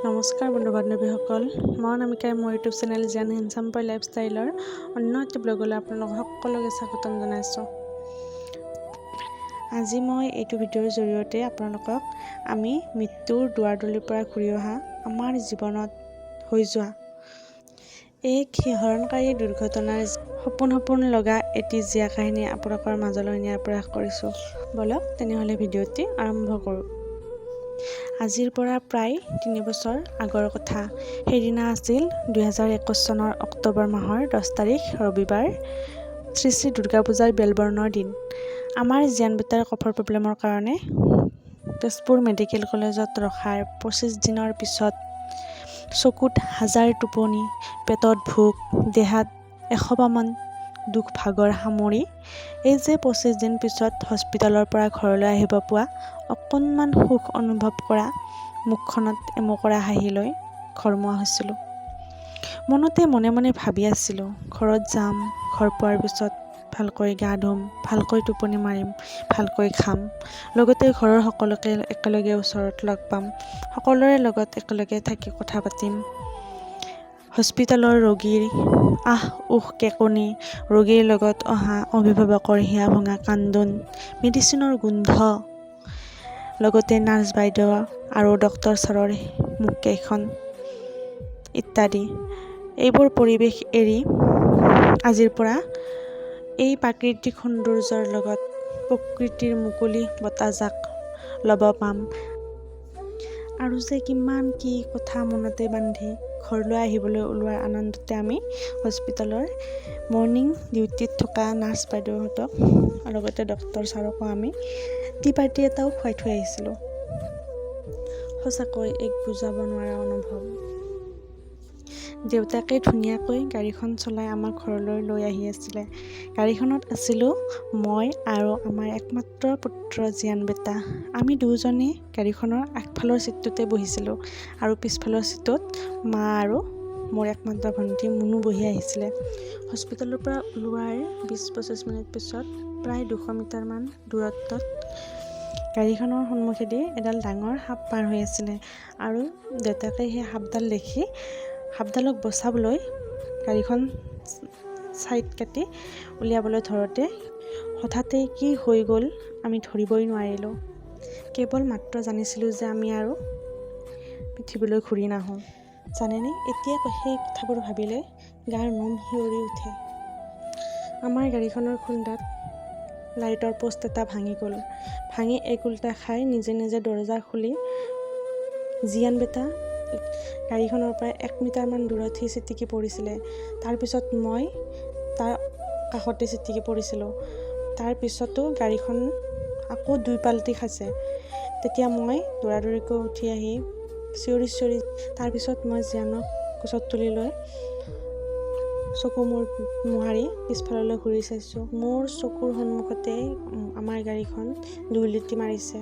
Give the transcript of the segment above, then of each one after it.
নমস্কাৰ বন্ধু বান্ধৱীসকল, মই অনামিকাই মোৰ ইউটিউব চেনেল জিয়ান হেণ্ডচাম পই লাইফষ্টাইলৰ অন্য এটি ব্লগলৈ আপোনালোক সকলোকে স্বাগতম জনাইছোঁ। আজি মই এইটো ভিডিঅ'ৰ জৰিয়তে আপোনালোকক আমি মৃত্যুৰ দুৱাৰদলিৰ পৰা ঘূৰি অহা আমাৰ জীৱনত হৈ যোৱা এক শিহৰণকাৰী দুৰ্ঘটনাৰ সপোন লগা এটি জীয়া কাহিনী আপোনালোকৰ মাজলৈ নিয়াৰ প্ৰয়াস কৰিছোঁ। বলক তেনেহ'লে ভিডিঅ'টি আৰম্ভ কৰোঁ। আজিৰ পৰা প্ৰায় ৩ বছৰ আগৰ কথা। সেইদিনা আছিল ২০২১ চনৰ অক্টোবৰ মাহৰ ১০ তাৰিখ ৰবিবাৰ, শ্ৰী শ্ৰী দুৰ্গা পূজাৰ বেলবৰণৰ দিন। আমাৰ জিয়ান বেটাৰ কফৰ প্ৰব্লেমৰ কাৰণে তেজপুৰ মেডিকেল কলেজত ৰখাৰ ২৫ দিনৰ পিছত চকুত হাজাৰ টোপনি, পেটত ভোক, দেহাত এসপামান দুখ ভাগৰ সামৰি এই যে ২৫ দিন পিছত হস্পিতালৰ পৰা ঘৰলৈ আহিব পোৱা অকণমান সুখ অনুভৱ কৰা মুখখনত এমকৰা হাঁহি লৈ ঘৰমুৱা হৈছিলোঁ। মনে মনে ভাবি আছিলোঁ, ঘৰত যাম, ঘৰ পোৱাৰ পিছত ভালকৈ গা ধুম, ভালকৈ টোপনি মাৰিম, ভালকৈ খাম, লগতে ঘৰৰ সকলোকে একেলগে ওচৰত লগ পাম, সকলোৰে লগত একেলগে থাকি কথা পাতিম। হস্পিতালৰ ৰোগীৰ আহ উহ কেকনি, ৰোগীৰ লগত অহা অভিভাৱকৰ হিয়া ভঙা কান্দোন, মেডিচিনৰ গোন্ধ, লগতে নাৰ্ছ বাইদেউ আৰু ডক্তৰ ছাৰৰ মুখকেইখন ইত্যাদি। এইবোৰ পৰিৱেশ এৰি আজিৰ পৰা এই প্ৰাকৃতিক সৌন্দৰ্যৰ লগত প্ৰকৃতিৰ মুকলি বতাহজাক ল'ব পাম আৰু যে কিমান কি কথা মনতে বান্ধি ঘৰলৈ আহিবলৈ ওলোৱাৰ আনন্দতে আমি হস্পিতালৰ মৰ্ণিং ডিউটিত থকা নাৰ্ছ বাইদেউহঁতক লগতে ডক্তৰ ছাৰকো আমি টি পাৰ্টি এটাও খুৱাই থৈ আহিছিলোঁ। সঁচাকৈ এক বুজাব নোৱাৰা অনুভৱ। দেউতাকে ধুনীয়াকৈ গাড়ীখন চলাই আমাক ঘৰলৈ লৈ আহি আছিলে। গাড়ীখনত আছিলোঁ মই আৰু আমাৰ একমাত্ৰ পুত্ৰ জিয়ান বেটা। আমি দুয়োজনে গাড়ীখনৰ আগফালৰ ছিটটোতে বহিছিলোঁ আৰু পিছফালৰ ছিটত মা আৰু মোৰ একমাত্ৰ ভণ্টি মুনু বহি আহিছিলে। হস্পিতালৰ পৰা ওলোৱাৰ ২০-২৫ মিনিট পিছত প্ৰায় ২০০ মিটাৰমান দূৰত্বত গাড়ীখনৰ সন্মুখেদি এডাল ডাঙৰ সাপ পাৰ হৈ আছিলে আৰু দেউতাকে সেই সাপডাল দেখি সাপডালক বচাবলৈ গাড়ীখন ছাইড কাটি উলিয়াবলৈ ধৰোঁতে হঠাতে কি হৈ গ'ল আমি ধৰিবই নোৱাৰিলোঁ। কেৱল মাত্ৰ জানিছিলোঁ যে আমি আৰু পৃথিৱীলৈ ঘূৰি নাহোঁ। জানেনে, এতিয়া সেই কথাবোৰ ভাবিলে গাৰ নোম শিয়ৰি উঠে। আমাৰ গাড়ীখনৰ খুন্দাত লাইটৰ পোষ্ট এটা ভাঙি গ'ল। ভাঙি এক উল্টা খাই নিজে দৰজা খুলি জিয়ান বেটা গাড়ীখনৰ পৰা ১ মিটাৰমান দূৰত সি ছিটিকি পৰিছিলে। তাৰপিছত মই তাৰ কাষতে ছিটিকি পৰিছিলোঁ। তাৰ পিছতো গাড়ীখন আকৌ ২ পাল্টি খাইছে। তেতিয়া মই দৌৰাদৌৰিকৈ উঠি আহি চিঞৰি তাৰপিছত মই জিয়ানক কোচত তুলি লৈ চকু মূৰ মোহাৰি পিছফাললৈ ঘূৰি চাইছোঁ। মোৰ চকুৰ সন্মুখতেই আমাৰ গাড়ীখন দুৰ্লিটি মাৰিছে।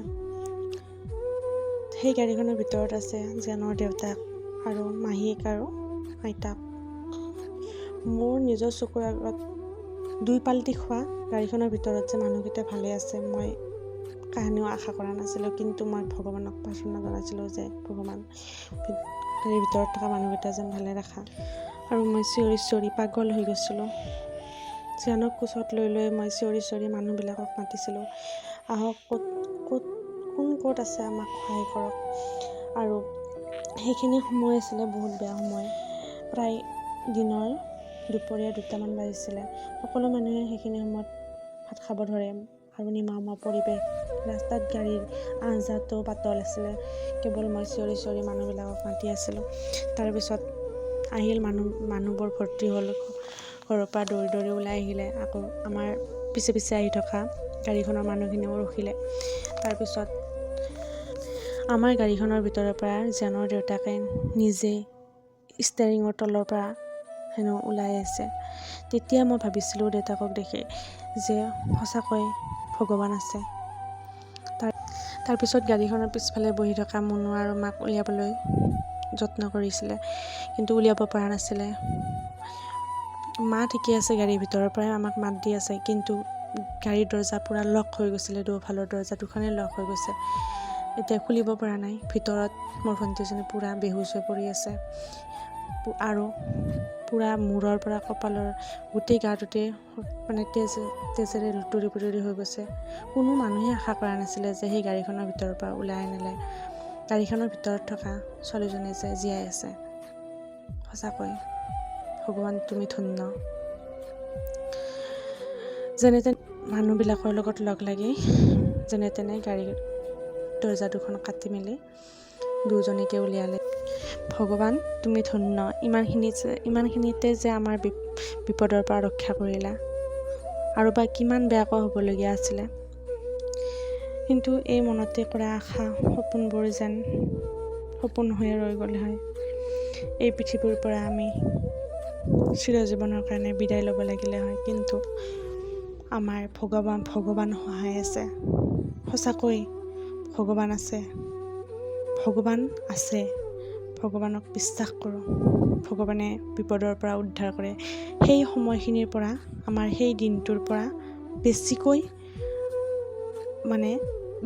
সেই গাড়ীখনৰ ভিতৰত আছে জিয়ানৰ দেউতাক আৰু মাহীয়েক আৰু আইতাক। মোৰ নিজৰ চকুৰ আগত ২ পাল্টি খোৱা গাড়ীখনৰ ভিতৰত যে মানুহকেইটা ভালে আছে মই কাহানিও আশা কৰা নাছিলোঁ। কিন্তু মই ভগৱানক প্ৰাৰ্থনা জনাইছিলোঁ যে ভগৱান গাড়ীৰ ভিতৰত থকা মানুহকেইটা যেন ভালে ৰাখা। আৰু মই চিঞৰি পাগল হৈ গৈছিলোঁ। জিয়ানক কোচত লৈ মই চিঞৰি মানুহবিলাকক মাতিছিলোঁ, আহক কোন আছে আমাক সহায় কৰক। আৰু সেইখিনি সময় আছিলে বহুত বেয়া সময়। প্ৰায় দিনৰ দুপৰীয়া ২টামান বাজিছিলে। সকলো মানুহে সেইখিনি সময়ত ভাত খাব ধৰে আৰু নিমামা পৰিৱেশ। ৰাস্তাত গাড়ীৰ আহ যাহটো পাতল আছিলে। কেৱল মই চিঞৰি মানুহবিলাকক মাতি আছিলোঁ। তাৰপিছত আহিল মানুহবোৰ ভৰ্তি হ'ল। ঘৰৰ পৰা দৌৰি ওলাই আহিলে। আকৌ আমাৰ পিছে আহি থকা গাড়ীখনৰ মানুহখিনিও ৰখিলে। তাৰপিছত আমাৰ গাড়ীখনৰ ভিতৰৰ পৰা জিয়ানৰ দেউতাকে নিজে ষ্টেৰিঙৰ তলৰ পৰা হেনো ওলাই আছে। তেতিয়া মই ভাবিছিলোঁ দেউতাকক দেখি যে সঁচাকৈ ভগৱান আছে। তাৰপিছত গাড়ীখনৰ পিছফালে বহি থকা মুনু আৰু মাক উলিয়াবলৈ যত্ন কৰিছিলে, কিন্তু উলিয়াব পৰা নাছিলে। মা ঠিকে আছে, গাড়ীৰ ভিতৰৰ পৰাই আমাক মাত দি আছে, কিন্তু গাড়ীৰ দৰ্জা পূৰা লক হৈ গৈছিলে। দুফালৰ দৰ্জা দুখনেই লক হৈ গৈছে। এতিয়া খুলিব পৰা নাই। ভিতৰত মোৰ ভণ্টিজনী পূৰা বেহুচ হৈ পৰি আছে আৰু পূৰা মূৰৰ পৰা কপালৰ গোটেই গাটোতে মানে তেজেৰে লুতুৰি পুতুৰি হৈ গৈছে। কোনো মানুহে আশা কৰা নাছিলে যে সেই গাড়ীখনৰ ভিতৰৰ পৰা ওলাই আনিলে গাড়ীখনৰ ভিতৰত থকা ছোৱালীজনী যে জীয়াই আছে। সঁচাকৈ ভগৱান তুমি ধন্য। যেনে তেনে মানুহবিলাকৰ লগত লগ লাগি যেনে তেনে গাড়ীৰ দৰ্জা দুখন কাটি মেলি দুজনীকে উলিয়ালে। ভগৱান তুমি ধন্য। ইমানখিনিতে যে আমাৰ বিপদৰ পৰা ৰক্ষা কৰিলা। আৰু বা কিমান বেয়াকৈ হ'বলগীয়া আছিলে, কিন্তু এই মনতে কৰা আশা সপোনবোৰ যেন সপোন হৈয়ে ৰৈ গ'ল হয়। এই পৃথিৱীৰ পৰা আমি চিৰজীৱনৰ কাৰণে বিদায় ল'ব লাগিলে হয়, কিন্তু আমাৰ ভগৱান সহায় আছে। সঁচাকৈ ভগৱান আছে। ভগৱানক বিশ্বাস কৰোঁ। ভগৱানে বিপদৰ পৰা উদ্ধাৰ কৰে। সেই সময়খিনিৰ পৰা আমাৰ সেই দিনটোৰ পৰা বেছিকৈ মানে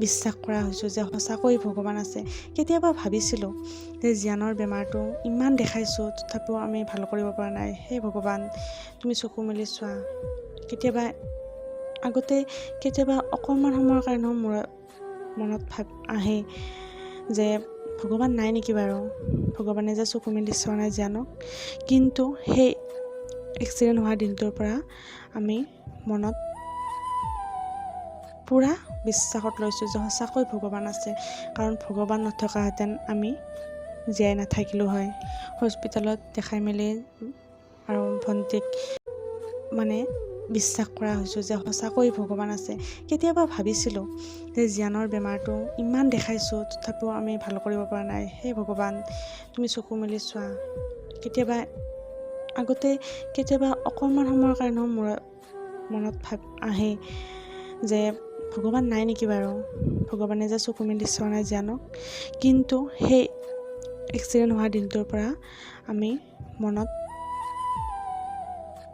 বিশ্বাস কৰা হৈছোঁ যে সঁচাকৈ ভগৱান আছে। কেতিয়াবা ভাবিছিলোঁ যে জীয়ানৰ বেমাৰটো ইমান দেখাইছোঁ তথাপিও আমি ভাল কৰিব পৰা নাই। সেই ভগৱান তুমি চকু মেলি চোৱা। কেতিয়াবা অকণমান সময়ৰ কাৰণেও মোৰ মনত আহে যে ভগৱান নাই নেকি বাৰু, ভগৱানে যে চকু মেলি চোৱা নাই জীয়ানক। কিন্তু সেই এক্সিডেণ্ট হোৱা দিনটোৰ পৰা আমি মনত পূৰা বিশ্বাসত লৈছোঁ যে সঁচাকৈ ভগৱান আছে। কাৰণ ভগৱান নথকাহেঁতেন আমি জীয়াই নাথাকিলোঁ হয়। হস্পিটেলত দেখাই মেলি আৰু ভণ্টিক মানে বিশ্বাস কৰা হৈছোঁ যে সঁচাকৈ ভগৱান আছে। কেতিয়াবা ভাবিছিলোঁ যে জীয়ানৰ বেমাৰটো ইমান দেখাইছোঁ তথাপিও আমি ভাল কৰিব পৰা নাই। সেই ভগৱান তুমি চকু মেলি চোৱা। কেতিয়াবা অকণমান সময়ৰ কাৰণেও মোৰ মনত আহে যে ভগৱান নাই নেকি বাৰু, ভগৱানে যে চকু মেলি চোৱা নাই জীয়ানক। কিন্তু সেই এক্সিডেণ্ট হোৱা দিনটোৰ পৰা আমি মনত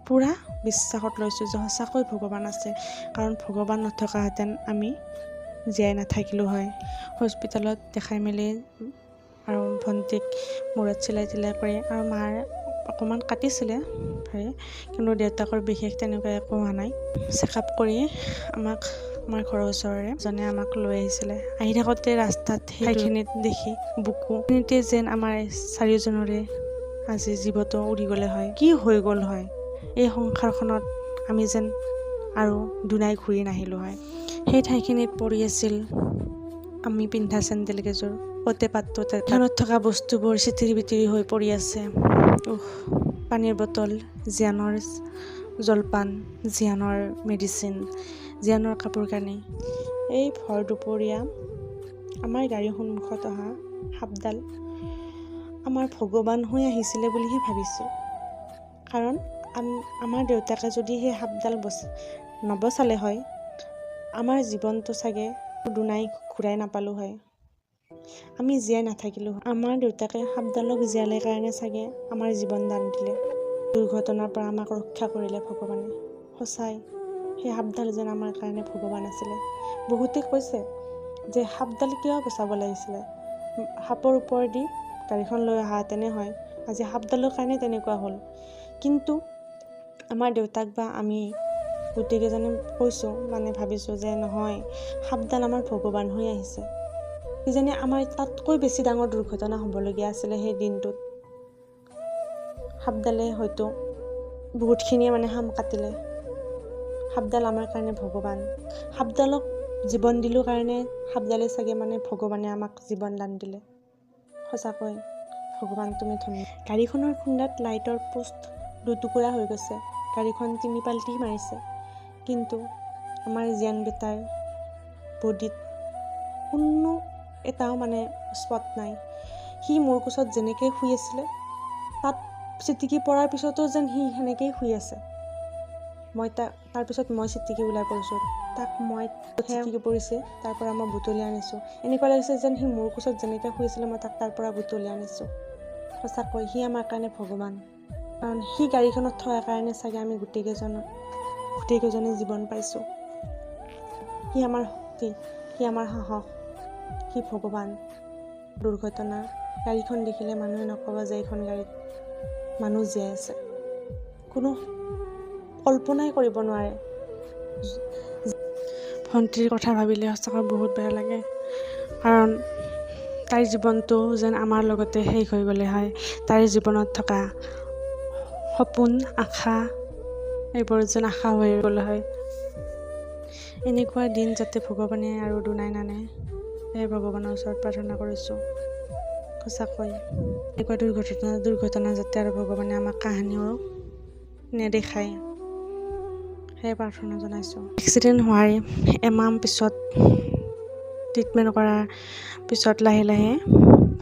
পূৰা বিশ্বাসত লৈছোঁ যে সঁচাকৈ ভগৱান আছে। কাৰণ ভগৱান নথকাহেঁতেন আমি জীয়াই নাথাকিলোঁ হয়। হস্পিটেলত দেখাই মেলি আৰু ভণ্টিক মূৰত চিলাই কৰি আৰু মাৰ অকণমান কাটিছিলে কিন্তু দেউতাকৰ বিশেষ তেনেকুৱা একো হোৱা নাই। চেকআপ কৰি আমাৰ ঘৰৰ ওচৰৰে এজনে আমাক লৈ আহিছিলে। আহি থাকোঁতে ৰাস্তাত সেইখিনিত দেখি বুকুখিনিতে যেন আমাৰ চাৰিওজনৰে আজি জীৱটো উৰি গ'লে হয়, কি হৈ গ'ল হয়। এই সংসাৰখনত আমি যেন আৰু দুনাই ঘূৰি নাহিলোঁ হয়। সেই ঠাইখিনিত পৰি আছিল আমি পিন্ধা চেণ্ডেল কেইযোৰ, অতে পাততে খনত থকা বস্তুবোৰ চিটিৰি বিটিৰি হৈ পৰি আছে। পানীৰ বটল, জীয়ানৰ জলপান, জীয়ানৰ মেডিচিন, জীয়ানৰ কাপোৰ কানি। এই ভৰ দুপৰীয়া আমাৰ গাড়ীৰ সন্মুখত অহা সাপডাল আমাৰ ভগৱান হৈ আহিছিলে বুলিহে ভাবিছোঁ। কাৰণ আমাৰ দেউতাকে যদি সেই সাপডাল নবচালে হয়, আমাৰ জীৱনটো চাগে দুনাই ঘূৰাই নাপালোঁ হয়, আমি জীয়াই নাথাকিলোঁ হয়। আমাৰ দেউতাকে সাপডালক জীয়ালে কাৰণে চাগে আমাৰ জীৱন দান দিলে। দুৰ্ঘটনাৰ পৰা আমাক ৰক্ষা কৰিলে ভগৱানে। সঁচাই সেই সাপডাল যেন আমাৰ কাৰণে ভগৱান আছিলে। বহুতে কৈছে যে সাপডাল কিয় বচাব লাগিছিলে, সাপৰ ওপৰেদি গাড়ীখন লৈ অহাহেঁতেনে হয়, আজি সাপডালৰ কাৰণে তেনেকুৱা হ'ল। কিন্তু আমাৰ দেউতাক বা আমি গোটেইকেইজনে কৈছোঁ মানে ভাবিছোঁ যে নহয়, সাপডাল আমাৰ ভগৱান হৈ আহিছে। কিজানি আমাৰ তাতকৈ বেছি ডাঙৰ দুৰ্ঘটনা হ'বলগীয়া আছিলে সেই দিনটোত। সাপডালে হয়তো বহুতখিনিয়ে মানে হাম কাটিলে। সাপডাল আমাৰ কাৰণে ভগৱান। সাপডালক জীৱন দিলোঁ কাৰণে সাপডালে চাগে মানে ভগৱানে আমাক জীৱন দান দিলে। সঁচাকৈ ভগৱান তুমি ধন্য। গাড়ীখনৰ খুন্দাত লাইটৰ পোষ্ট দুটুকুৰা হৈ গৈছে। গাড়ীখন 3 পাল্টি মাৰিছে, কিন্তু আমাৰ জীয়ান বেটাৰ বডিত কোনো এটাও মানে স্পট নাই। সি মোৰ কোচত যেনেকৈ শুই আছিলে, তাত চিটিকি পৰাৰ পিছতো যেন সি সেনেকেই শুই আছে। তাৰপিছত মই চিটিকি ওলাই পৰিছোঁ, তাক মই চিটিকি পৰিছে, তাৰ পৰা মই বুটলি আনিছোঁ। এনেকুৱা লাগিছে যেন সি মোৰ কোচত যেনেকৈ শুই আছিলে মই তাক তাৰ পৰা বুটলি আনিছোঁ। সঁচাকৈ সি আমাৰ কাৰণে ভগৱান। কাৰণ সি গাড়ীখনত থকাৰ কাৰণে চাগে আমি গোটেইকেইজনে জীৱন পাইছোঁ। সি আমাৰ শক্তি, সি আমাৰ সাহস, কি ভগৱান, দুৰ্ঘটনা। গাড়ীখন দেখিলে মানুহে নক'ব যে এইখন গাড়ীত মানুহ জীয়াই আছে। কোনো কল্পনাই কৰিব নোৱাৰে। ভণ্টিৰ কথা ভাবিলে সঁচাকৈ বহুত বেয়া লাগে, কাৰণ তাইৰ জীৱনটো যেন আমাৰ লগতে শেষ হৈ গ'লে হয়। তাইৰ জীৱনত থকা সপোন, আশা, এইবোৰ যেন আশা হৈ গ'লে হয়। এনেকুৱা দিন যাতে ভগৱানে আৰু দুনাই নানে, সেয়ে ভগৱানৰ ওচৰত প্ৰাৰ্থনা কৰিছোঁ। সঁচাকৈ এনেকুৱা দুৰ্ঘটনা যাতে আৰু ভগৱানে আমাক কাহানিও নেদেখায়, সেয়ে প্ৰাৰ্থনা জনাইছোঁ। এক্সিডেণ্ট হোৱাৰ এমাহ পিছত, ট্ৰিটমেণ্ট কৰাৰ পিছত লাহে লাহে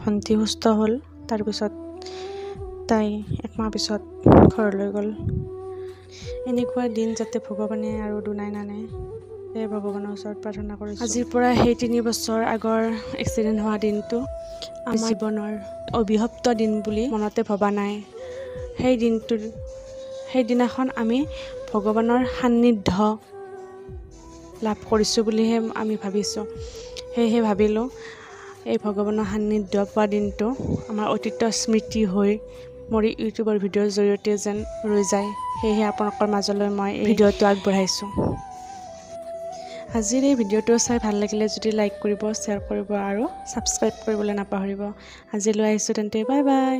ভণ্টি সুস্থ হ'ল। তাৰপিছত তাই একমাহ পিছত ঘৰলৈ গ'ল। এনেকুৱা দিন যাতে ভগৱানে আৰু দুনাই নানে, সেয়ে ভগৱানৰ ওচৰত প্ৰাৰ্থনা কৰিছোঁ। আজিৰ পৰা সেই 3 বছৰ আগৰ এক্সিডেণ্ট হোৱা দিনটো আমাৰ জীৱনৰ অভিশপ্ত দিন বুলি মনতে ভবা নাই। সেইদিনাখন আমি ভগৱানৰ সান্নিধ্য লাভ কৰিছোঁ বুলিহে আমি ভাবিছোঁ। সেয়েহে ভাবিলোঁ এই ভগৱানৰ সান্নিধ্য পোৱা দিনটো আমাৰ অতীতৰ স্মৃতি হৈ মোৰ ইউটিউবৰ ভিডিঅ'ৰ জৰিয়তে যেন ৰৈ যায়। সেয়েহে আপোনালোকৰ মাজলৈ মই এই ভিডিঅ'টো আগবঢ়াইছোঁ। আজিৰ এই ভিডিঅ'টো চাই ভাল লাগিলে যদি লাইক কৰিব, শ্বেয়াৰ কৰিব আৰু ছাবস্ক্ৰাইব কৰিবলৈ নাপাহৰিব। আজিলৈ আহিছোঁ তেন্তে, বাই বাই।